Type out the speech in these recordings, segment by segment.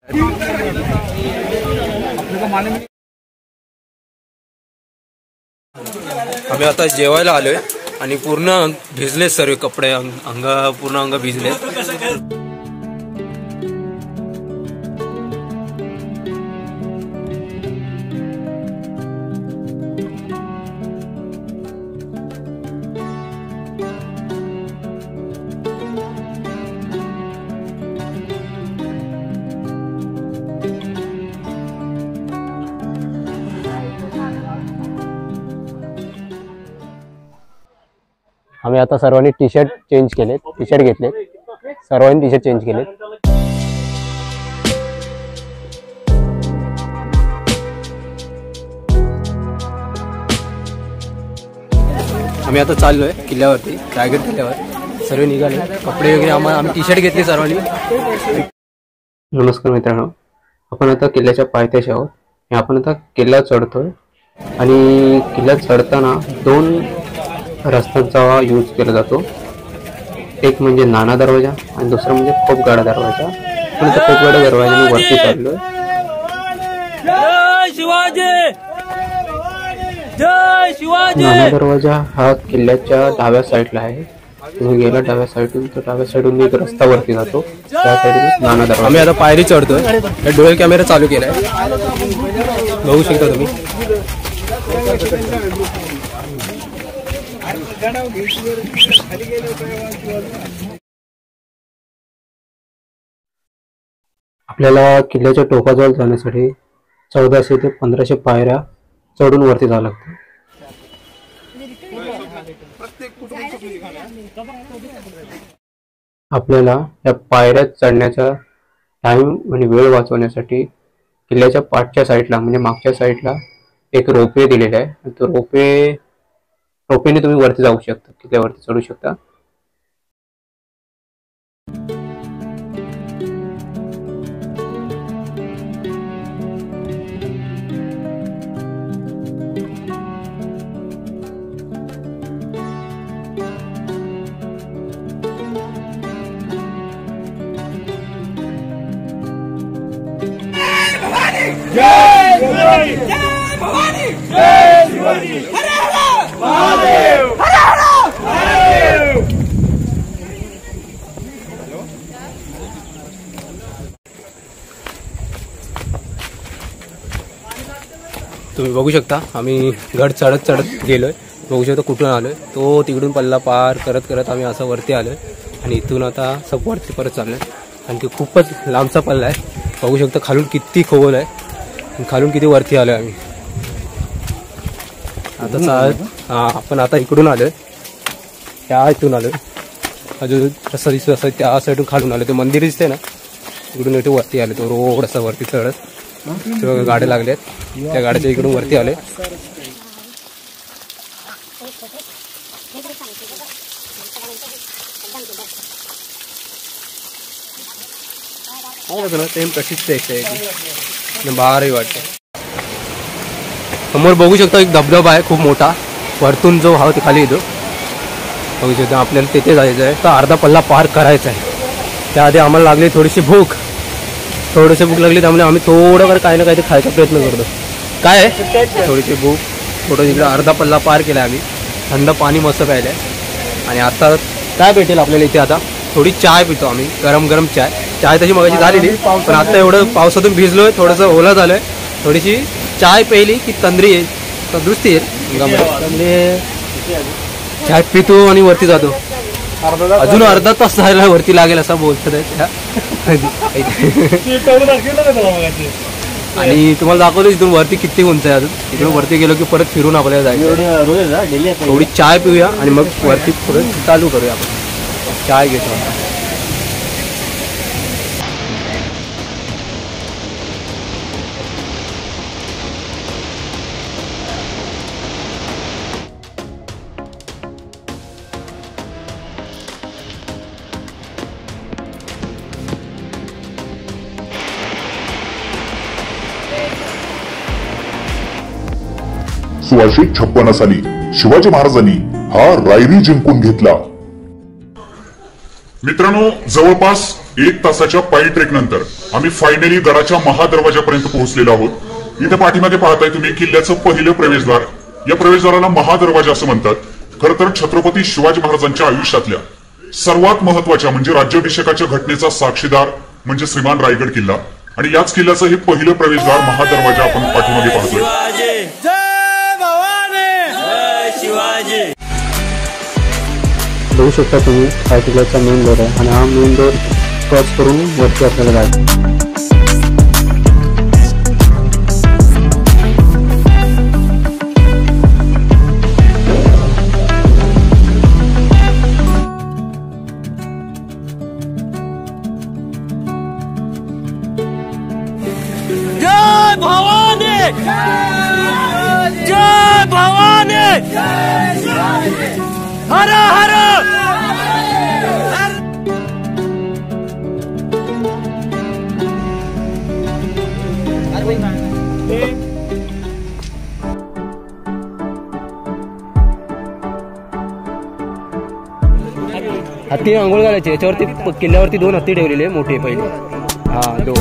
आम्ही आता जेवायला आलोय आणि पूर्ण भिजले सर्व कपडे, पूर्ण अंग भिजले। आम्ही आता सर्वांनी टी शर्ट चेंज केलेत, टी शर्ट घेतलेत, सर्वांनी टी शर्ट चेंज केलेत। आम्ही आता चाललोय किल्ल्यावरती, रायगड किल्ल्यावर। सर्व निघाले, कपडे वगैरे आम्ही टी शर्ट घेतले सर्वांनी। नमस्कार मित्रांनो, आपण आता किल्ल्याच्या पायथ्याशी आहोत। आपण आता किल्ला चढतोय आणि किल्ला चढताना दोन रस्त्यांचा यूज केला जातो। एक म्हणजे नाना दरवाजा आणि दुसरा म्हणजे खोपगाडा दरवाजा। पण त्या खोपगाडा दरवाजाने वरती चढलोय। जय शिवाजी, जय शिवाजी। नाना दरवाजा हा किल्ल्याच्या डाव्या साईडला आहे। तुम्ही गेला डाव्या साईडून तर डाव्या साईडून एक रस्ता वरती जातो, त्या साईडून नाना दरवाजा। आम्ही आता पायरी चढतोय, डोळे कॅमेरा चालू केलाय, बघू शकता तुम्ही। आपल्याला किल्ल्याच्या टोकाजवळ जाण्यासाठी 1400 ते 1500 पायऱ्या चढून वरती जावं लागतं। आपल्याला या पायऱ्या चढण्याचा टाइम आणि वेळ वाचवण्यासाठी किल्ल्याच्या पाठच्या साईडला म्हणजे मागच्या साईडला एक रोपवे दिलेला आहे। तो रोपवेने तुम्ही वरती जाऊ शकता, किल्ल्यावरती चढू शकता। जय भवानी, जय भवानी, जय शिवाजी, हर हर महादेव, हर हर महादेव। तुम्ही बघू शकता आम्ही गड चढत गेलोय। बघू शकता कुठून आलोय, तो तिकडून पल्ला पार करत करत आम्ही असं वरती आलोय आणि इथून आता सब वरती परत चाललोय। आणि ते खूपच लांबचा पल्ला आहे। बघू शकता खालून किती खोल आहे, खालून किती वरती आलोय आम्ही आता। आपण आता इकडून आलोय, त्या इथून आलोय, अजून रस्ता दिसतो असं त्या साईडून खालून आलोय। ते मंदिर दिसते ना, इकडून इथे वरती आले, तो रोड असा वरती चढत गाड्या लागल्यात, त्या गाड्याच्या इकडून वरती आलोय। सेम तशीच आहे, बाहेरही वाटतं। समोर बघू शकता एक धबधबा आहे खूप मोठा, वरतून जो हा ते खाली येतो बघू शकता। आपल्याला तिथे जायचं आहे, तर अर्धा पल्ला पार करायचा आहे। त्याआधी आम्हाला लागली थोडीशी भूक लागली, त्यामुळे आम्ही थोडं काही ना काही खायचा प्रयत्न करतो। काय आहे थोडीशी भूक, थोडं तिकडे अर्धा पल्ला पार केला आम्ही, थंड पाणी मस्त प्यायलंय। आणि आता काय भेटेल आपल्याला इथे, आता थोडी चाय पितो आम्ही, गरम चाय तशी मगाशी झालेली, पण आता एवढं पावसातून भिजलोय, थोडंसं ओला झालंय, थोडीशी चाय प्यायली की तंदुरुस्ती येईल। चाय पितो आणि वरती जातो। अजून अर्धा तास जायला वरती लागेल असं बोलतात। आणि तुम्हाला दाखवलं इथून वरती किती उंच आहे। अजून इकडून वरती गेलो की परत फिरून आपल्याला जायचं। थोडी चाय पिऊया आणि मग वरती पुढे चालू करूया। आपण चाय घेतो आता। सोळाशे 56 साली शिवाजी महाराजांनी हा रायरी जिंकून घेतला। मित्रांनो, जवळपास 1 तासाच्या पायी ट्रेक नंतर आम्ही फायनली गडाच्या महादरवाजापर्यंत पोहोचलेलो आहोत। इथे पाठीमागे पाहताय तुम्ही किल्ल्याचं पहिलं प्रवेशद्वार। या प्रवेशद्वाराला महादरवाजा असं म्हणतात। खर तर छत्रपती शिवाजी महाराजांच्या आयुष्यातल्या सर्वात महत्वाच्या म्हणजे राज्याभिषेकाच्या घटनेचा साक्षीदार म्हणजे श्रीमान रायगड किल्ला आणि याच किल्ल्याचं हे पहिलं प्रवेशद्वार महादरवाजा आपण पाठीमागे पाहतोय। बघू शकता तुम्ही हा किल्ल्याचा मेन डोर आहे आणि हा मेन डोर क्रॉस करून वरती आपल्याला जायचं। जय भवानी, जय भवानी, हर हर। हत्ती आंघोळ घालायचे याच्यावरती किल्ल्यावरती 2 हत्ती ठेवलेले मोठे पहिले। हाँ 2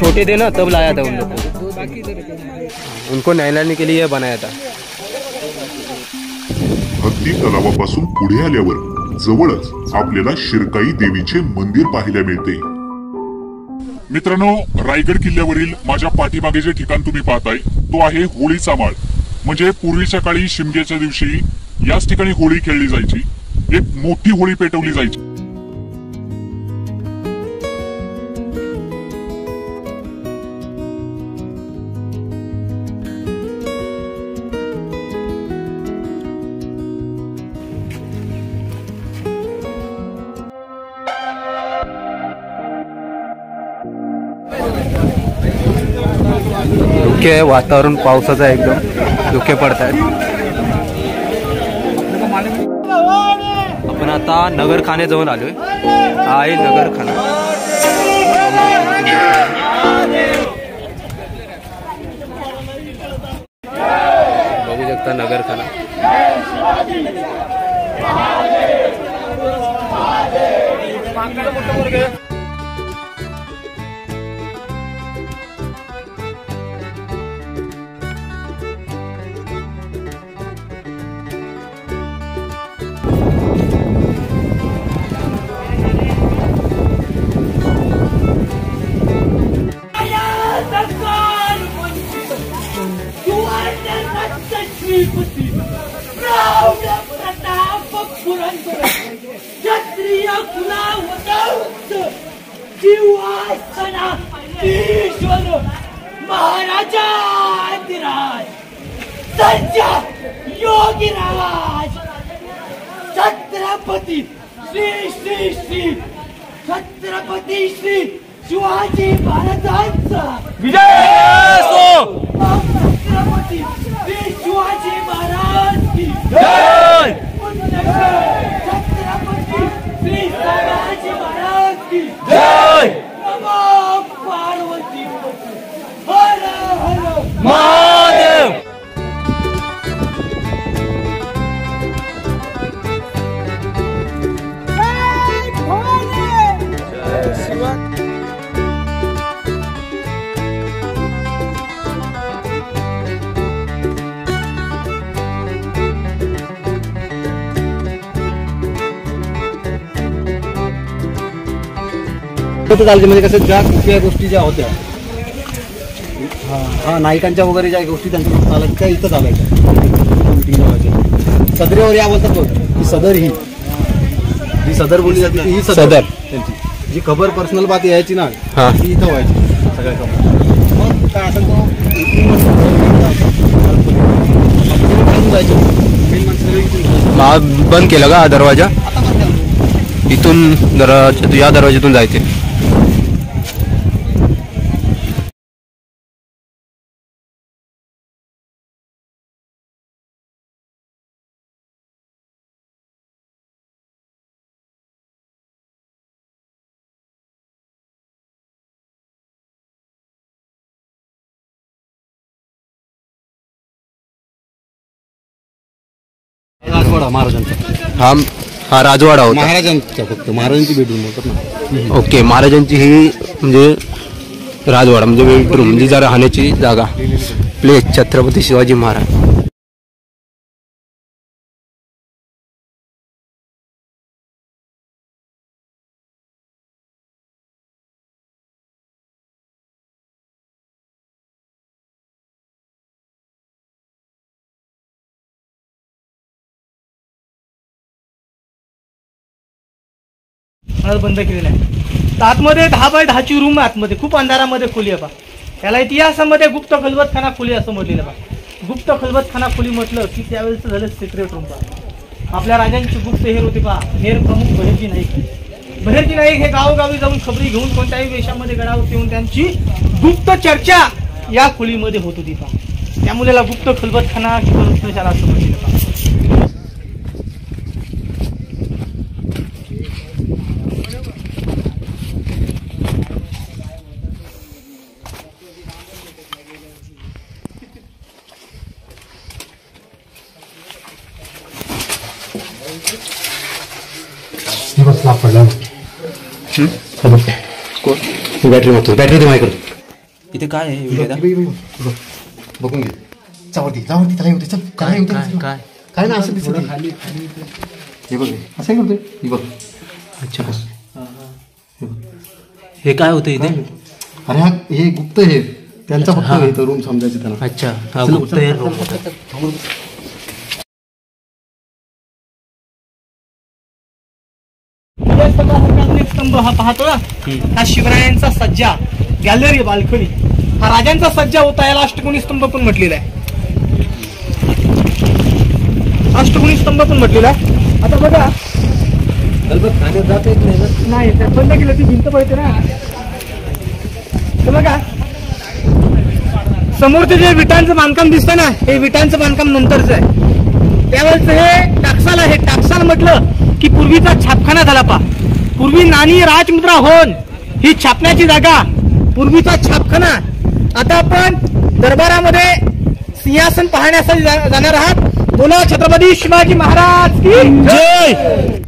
छोटे थे ना तब लाया था उन लोग को, उनको नैलानी के लिए बनाया था। हत्ती तलावापासून पुढे आल्यावर जवळच आपल्याला शिरकाई देवीचे मंदिर पाहायला मिळते। मित्रांनो, रायगड किल्ल्यावरील माझ्या पाठीमागे जे ठिकाण तुम्ही पाहताय तो आहे होळीचा माळ। म्हणजे पूर्वीच्या काळी शिमग्याच्या दिवशी याच ठिकाणी होळी खेळली जायची, एक मोठी होळी पेटवली जायची। धुके वातावरण पावसाचं एकदम धुके पडत आहेत। आपण आता नगरखाने जवळ आलोय। हा आहे नगरखाना। बघू शकता नगरखाना। महाराजाधिराज संजय योगीराज छत्रपती श्री श्री श्री छत्रपती श्री शिवाजी महाराजांचा विजय असो। छत्रपती श्री शिवाजी महाराज की जय। छत्रपती श्री शिवाजी महाराज की जय। नमो पार्वती हर हर महादेव। म्हणजे कसं ज्या कुठल्या गोष्टी ज्या होत्या हा नायकांच्या वगैरे ज्या गोष्टी त्यांच्या चालायच्या त्या इथं चालायच्या। सदरेवर या बोलतात बघ की सदर ही सदर बोलली जाते ही सदर त्यांची जी खबर पर्सनल बात यायची ना ती इथं व्हायची सगळ्या खबर। मग काय असेल तो बंद केला का दरवाजा? इथून या दरवाज्यातून जायचे। राजवाडा महाराजांचा हा राजवाडा होता महाराजांचा, फक्त महाराजांची बेडरूम होतात ना। ओके, महाराजांची ही म्हणजे राजवाडा म्हणजे बेडरूम म्हणजे जरा राहण्याची जागा. प्लेस छत्रपती शिवाजी महाराज. बंद केलेला आहे. आतमध्ये 10 बाय 10ची रूम आहे. आतमध्ये खूप अंधारामध्ये खोली आहे बा. त्याला इतिहासामध्ये गुप्त खलबतखाना खोली असं म्हटलेलं बा. गुप्त खलबतखाना खोली म्हटलं की त्यावेळेस झालं सिक्रेट रूम बा. आपल्या राजांची गुप्त हेर होते बा. हेर प्रमुख बहिर्जी नाईक. बहिर्जी नाईक हे गावोगावी जाऊन खबरी घेऊन कोणत्याही वेशामध्ये गडावर येऊन त्यांची गुप्त चर्चा या खोलीमध्ये होत होती बा. त्यामुळे याला गुप्त खलबतखाना किंवा रत्नशाला असं म्हटलेलं बा. बॅटरी मागतो. बॅटरी ते माहिती करतो. इथे काय आहे बघून घे. जावरती त्याला येऊ दे. चल काय येऊ दे. काय ना असं दिसत खाली. हे बघ असं करतोय. हे बघ. अच्छा हे काय होतं इथे? अरे हा हे गुप्त हे त्यांचा फक्त रूम समजायचं त्यांना. अच्छा हा गुप्त हे रूम. स्तंभ हा पाहतो ना, हा शिवरायांचा सज्जा गॅलरी बाल्कनी हा राजांचा सज्जा होता. याला अष्टकोनी स्तंभ पण म्हटलेला आहे. अष्टकोनी स्तंभ पण म्हटलेला आहे. आता बघा नाही बंद केलं ती भिंत पडते ना. तर बघा समोरचं जे विटांचं बांधकाम दिसतं ना, हे विटांचं बांधकाम नंतरचं आहे. त्यावेळेस हे टाकसाल आहे. टाकसाल म्हटलं की पूर्वीचा छापखाना झाला पा. पूर्वी नाणी राजमुद्रा होऊन ही छापण्याची जागा पूर्वीचा छापखाना. आता आपण दरबारामध्ये सिंहासन पाहण्यासाठी जाणार आहात. बोला छत्रपती शिवाजी महाराज की जय.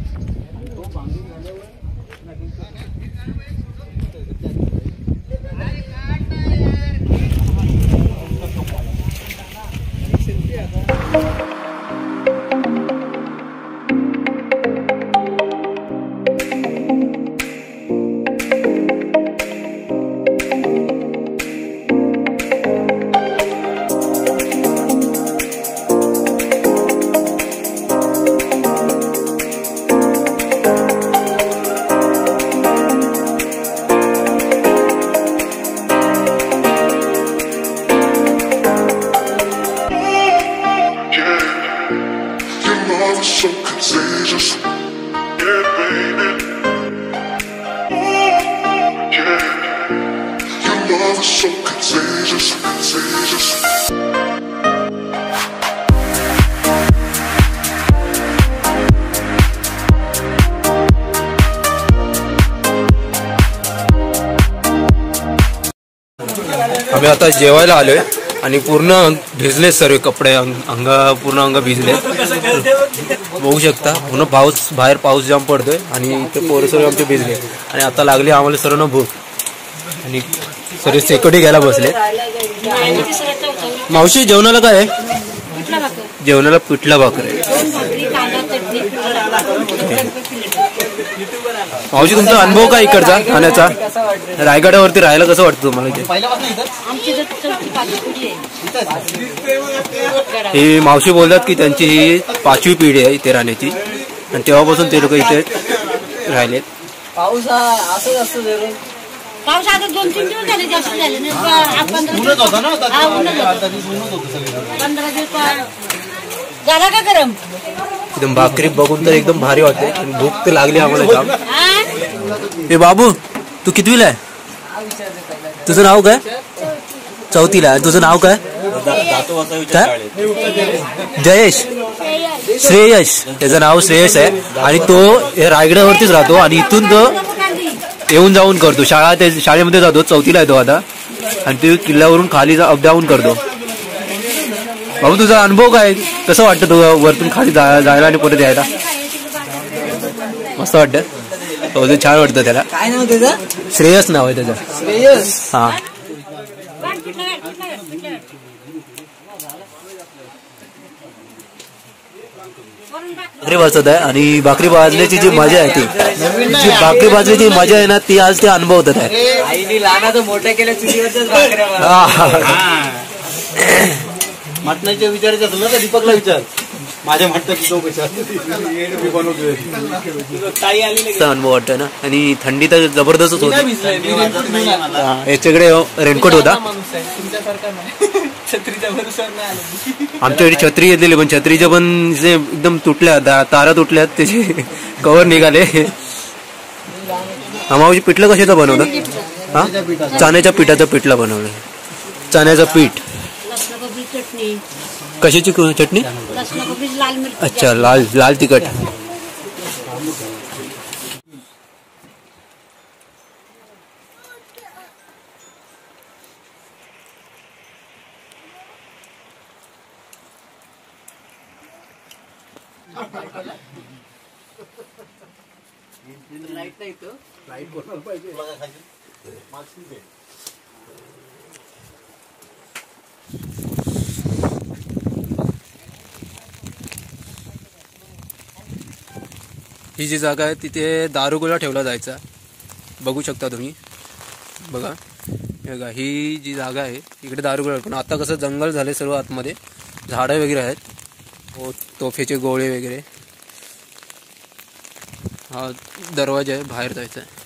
So contagious, yeah, baby. Yeah, your love is so contagious, contagious. आम्ही आता जेवायला आलोय आणि पूर्ण भिजले सर्व कपडे. पूर्ण अंग भिजले. बघू शकता पूर्ण बाहेर पाऊस जाम पडतोय आणि ते पोरं सर्व आमचे भिजले. आणि आता लागली आम्हाला सर्वांना भूक आणि सर्व सेकडी घ्यायला बसले. मावशी जेवणाला काय आहे? जेवणाला पिठला भाकर आहे. मावशी तुमचा अनुभव काय इकडचा खाण्याचा? रायगडावरती राहायला कसं वाटतं तुम्हाला? ही मावशी बोलतात की त्यांची ही 5वी पिढी आहे इथे राहण्याची आणि तेव्हापासून ते लोक इथे राहिलेत. पाऊस असंच असतो. पाऊस आता 2-3 दिवस झाले, जास्त झाले ना. 15 दिवस झाला का गरम. एकदम भाकरी बघून तर एकदम भारी वाटते. भूक तर लागली आम्हाला जाम. हे बाबू तू कितवीला आहे? तुझं नाव काय? 4थीला आहे. तुझं नाव काय? जयेश श्रेयश. त्याचं नाव श्रेयश आहे आणि तो रायगडावरतीच राहतो आणि इथून तो येऊन जाऊन करतो. शाळेमध्ये जातो. 4थीला आहे तो आता आणि ते किल्ल्यावरून खाली अपडाऊन करतो. बाबू तुझा अनुभव काय? कसं वाटतं तुझं वरतून खाली जायला आणि परत यायला? मस्त वाटतं. हो छान वाटतं त्याला. काय नाव त्याचं? श्रेयस नाव आहे त्याचं. श्रेयस. हा भाकरी भाजत आहे आणि भाकरी भाजण्याची जी मजा आहे जी भाकरी भाजण्याची मजा आहे ना ती आज ते अनुभवतात आहे. आईने लहानाचं मोठ्या केल्या चुलीवरच भाकऱ्या. मटणाच्या विचारायचं असेल ना तर दीपकला विचार. माझ्या मटणाची चव कशा अनुभव वाटतो ना. आणि थंडी तर जबरदस्तच होती. याच्याकडे रेनकोट होता. आमच्याकडे छत्री घेतलेली पण छत्रीच्या पण एकदम तुटल्या तारा तुटल्यात त्याचे कव्हर निघाले. मामाजी पिठलं कशाचं बनवलं? हा चण्याच्या पिठाचं पिठलं बनवलं. चण्याचं पीठ. कशाची चटणी? अच्छा लाल तिखट. ही जी जागा आहे तिथे दारुगोळा ठेवला जायचा. बघू शकता तुम्ही. बघा ही जी जागा आहे इकडे दारुगोळा. पण आता कसं जंगल झाले सर्व. आतमध्ये झाडं वगैरे आहेत. तोफेचे गोळे वगैरे. हा दरवाजा आहे बाहेर जायचा आहे.